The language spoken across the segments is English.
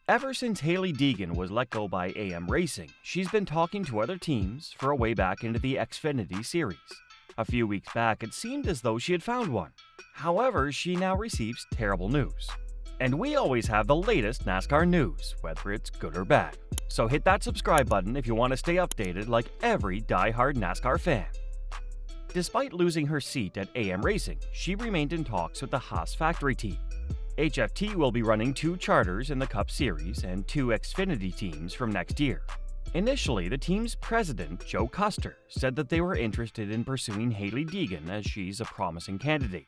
Ever since Hailie Deegan was let go by AM Racing, she's been talking to other teams for a way back into the Xfinity series. A few weeks back, it seemed as though she had found one. However, she now receives terrible news. And we always have the latest NASCAR news, whether it's good or bad. So hit that subscribe button if you want to stay updated like every die-hard NASCAR fan. Despite losing her seat at AM Racing, she remained in talks with the Haas factory team. HFT will be running 2 charters in the Cup Series and 2 Xfinity teams from next year. Initially, the team's president, Joe Custer, said that they were interested in pursuing Hailie Deegan as she's a promising candidate.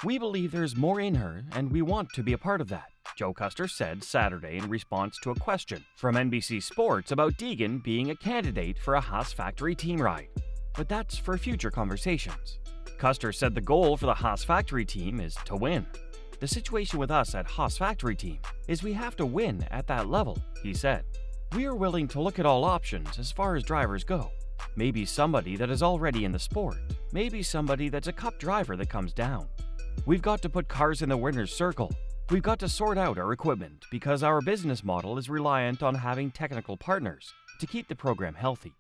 "We believe there's more in her, and we want to be a part of that," Joe Custer said Saturday in response to a question from NBC Sports about Deegan being a candidate for a Haas factory team ride. But that's for future conversations. Custer said the goal for the Haas factory team is to win. "The situation with us at Haas factory team is we have to win at that level," he said. "We are willing to look at all options as far as drivers go. Maybe somebody that is already in the sport, maybe somebody that's a Cup driver that comes down. We've got to put cars in the winner's circle. We've got to sort out our equipment because our business model is reliant on having technical partners to keep the program healthy.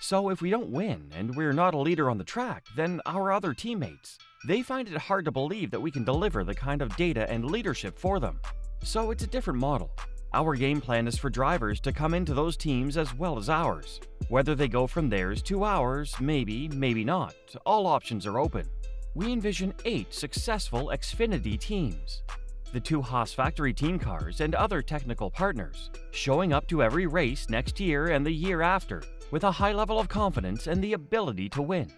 So if we don't win and we're not a leader on the track, then our other teammates, they find it hard to believe that we can deliver the kind of data and leadership for them. So it's a different model. Our game plan is for drivers to come into those teams as well as ours. Whether they go from theirs to ours, maybe, maybe not. All options are open. We envision 8 successful Xfinity teams. The 2 Haas factory team cars and other technical partners, showing up to every race next year and the year after with a high level of confidence and the ability to win."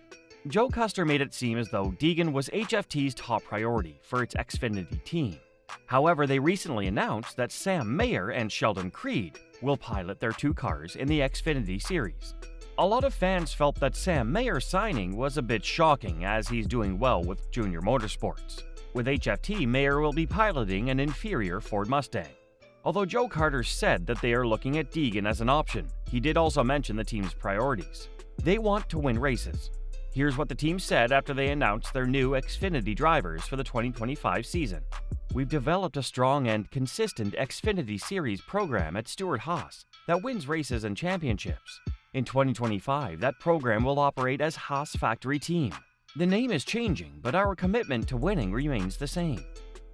Joe Custer made it seem as though Deegan was HFT's top priority for its Xfinity team. However, they recently announced that Sam Mayer and Sheldon Creed will pilot their 2 cars in the Xfinity series. A lot of fans felt that Sam Mayer's signing was a bit shocking as he's doing well with Junior Motorsports. With HFT, Mayer will be piloting an inferior Ford Mustang. Although Joe Carter said that they are looking at Deegan as an option, he did also mention the team's priorities. They want to win races. Here's what the team said after they announced their new Xfinity drivers for the 2025 season. "We've developed a strong and consistent Xfinity Series program at Stewart-Haas that wins races and championships. In 2025, that program will operate as Haas Factory Team. The name is changing, but our commitment to winning remains the same.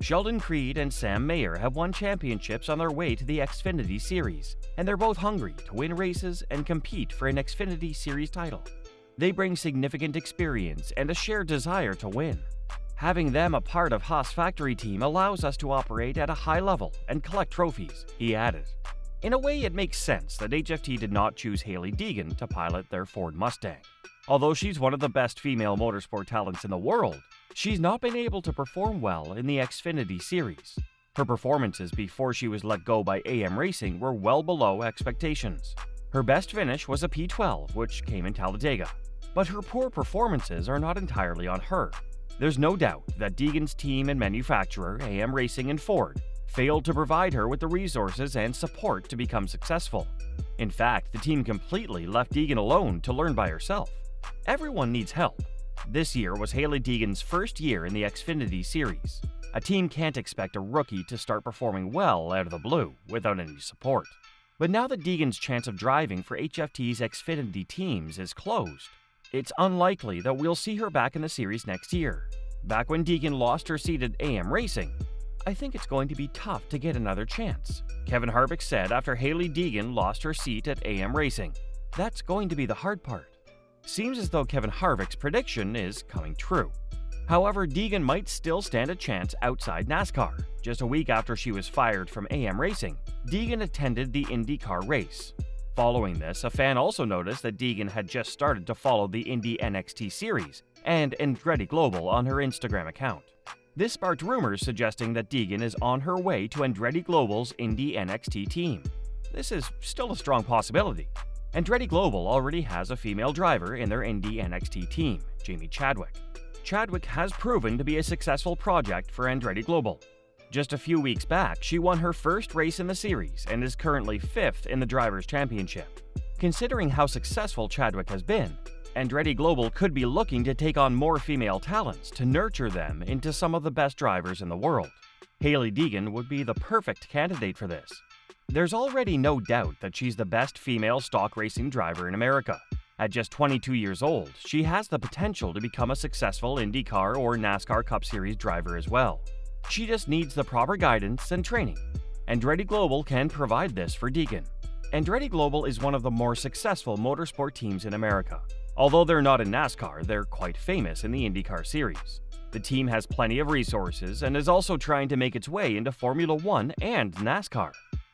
Sheldon Creed and Sam Mayer have won championships on their way to the Xfinity Series, and they're both hungry to win races and compete for an Xfinity Series title. They bring significant experience and a shared desire to win. Having them a part of Haas Factory Team allows us to operate at a high level and collect trophies," he added. In a way, it makes sense that HFT did not choose Hailie Deegan to pilot their Ford Mustang. Although she's one of the best female motorsport talents in the world, she's not been able to perform well in the Xfinity series. Her performances before she was let go by AM Racing were well below expectations. Her best finish was a P12, which came in Talladega. But her poor performances are not entirely on her. There's no doubt that Deegan's team and manufacturer, AM Racing and Ford, failed to provide her with the resources and support to become successful. In fact, the team completely left Deegan alone to learn by herself. Everyone needs help. This year was Hailie Deegan's first year in the Xfinity series. A team can't expect a rookie to start performing well out of the blue without any support. But now that Deegan's chance of driving for HFT's Xfinity teams is closed, it's unlikely that we'll see her back in the series next year. Back when Deegan lost her seat at AM Racing, "I think it's going to be tough to get another chance," Kevin Harvick said after Hailie Deegan lost her seat at AM Racing. "That's going to be the hard part." Seems as though Kevin Harvick's prediction is coming true. However, Deegan might still stand a chance outside NASCAR. Just a week after she was fired from AM Racing, Deegan attended the IndyCar race. Following this, a fan also noticed that Deegan had just started to follow the Indy NXT series and Andretti Global on her Instagram account. This sparked rumors suggesting that Deegan is on her way to Andretti Global's Indy NXT team. This is still a strong possibility. Andretti Global already has a female driver in their Indy NXT team, Jamie Chadwick. Chadwick has proven to be a successful project for Andretti Global. Just a few weeks back, she won her first race in the series and is currently 5th in the Drivers' Championship. Considering how successful Chadwick has been, Andretti Global could be looking to take on more female talents to nurture them into some of the best drivers in the world. Hailie Deegan would be the perfect candidate for this. There's already no doubt that she's the best female stock racing driver in America. At just 22 years old, she has the potential to become a successful IndyCar or NASCAR Cup Series driver as well. She just needs the proper guidance and training. Andretti Global can provide this for Deegan. Andretti Global is one of the more successful motorsport teams in America. Although they're not in NASCAR, they're quite famous in the IndyCar series. The team has plenty of resources and is also trying to make its way into Formula One and NASCAR.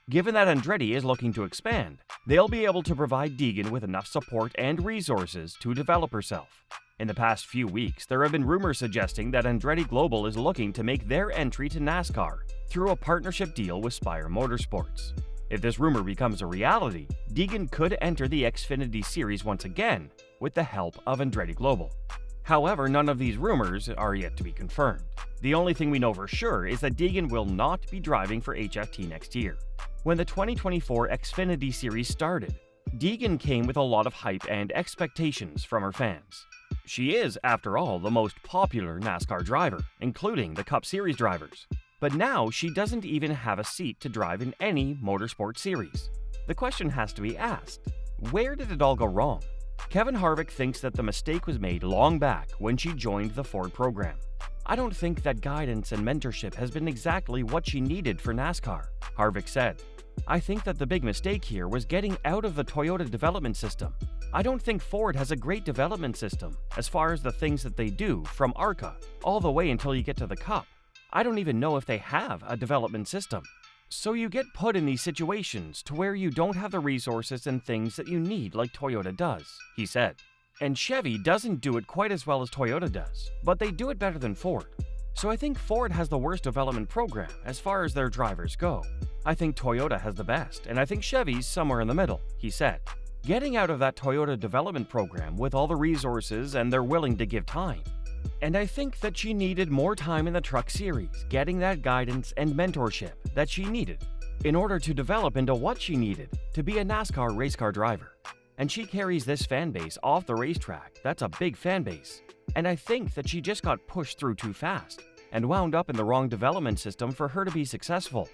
Given that Andretti is looking to expand, they'll be able to provide Deegan with enough support and resources to develop herself. In the past few weeks, there have been rumors suggesting that Andretti Global is looking to make their entry to NASCAR through a partnership deal with Spire Motorsports. If this rumor becomes a reality, Deegan could enter the Xfinity series once again with the help of Andretti Global. However, none of these rumors are yet to be confirmed. The only thing we know for sure is that Deegan will not be driving for HFT next year. When the 2024 Xfinity series started, Deegan came with a lot of hype and expectations from her fans. She is, after all, the most popular NASCAR driver, including the Cup Series drivers. But now she doesn't even have a seat to drive in any motorsport series. The question has to be asked, where did it all go wrong? Kevin Harvick thinks that the mistake was made long back when she joined the Ford program. I don't think that guidance and mentorship has been exactly what she needed for NASCAR, Harvick said. I think that the big mistake here was getting out of the Toyota development system. I don't think Ford has a great development system as far as the things that they do from ARCA all the way until you get to the Cup. I don't even know if they have a development system. So you get put in these situations to where you don't have the resources and things that you need like Toyota does, he said. And Chevy doesn't do it quite as well as Toyota does, but they do it better than Ford. So I think Ford has the worst development program as far as their drivers go. I think Toyota has the best, and I think Chevy's somewhere in the middle, he said. Getting out of that Toyota development program with all the resources and they're willing to give time. And I think that she needed more time in the Truck Series, getting that guidance and mentorship that she needed in order to develop into what she needed to be a NASCAR race car driver. And she carries this fan base off the racetrack. That's a big fan base. And I think that she just got pushed through too fast and wound up in the wrong development system for her to be successful.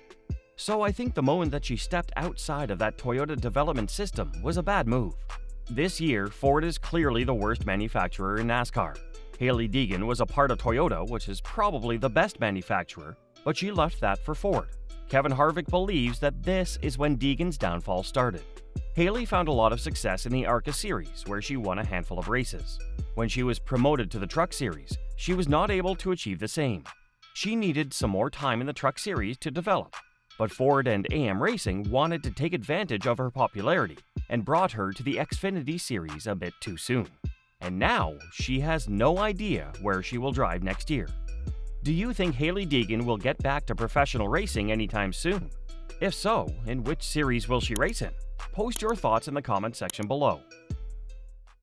So I think the moment that she stepped outside of that Toyota development system was a bad move. This year, Ford is clearly the worst manufacturer in NASCAR. Hailie Deegan was a part of Toyota, which is probably the best manufacturer, but she left that for Ford. Kevin Harvick believes that this is when Deegan's downfall started. Hailie found a lot of success in the ARCA series, where she won a handful of races. When she was promoted to the Truck Series, she was not able to achieve the same. She needed some more time in the Truck Series to develop, but Ford and AM Racing wanted to take advantage of her popularity and brought her to the Xfinity series a bit too soon. And now, she has no idea where she will drive next year. Do you think Hailie Deegan will get back to professional racing anytime soon? If so, in which series will she race in? Post your thoughts in the comment section below.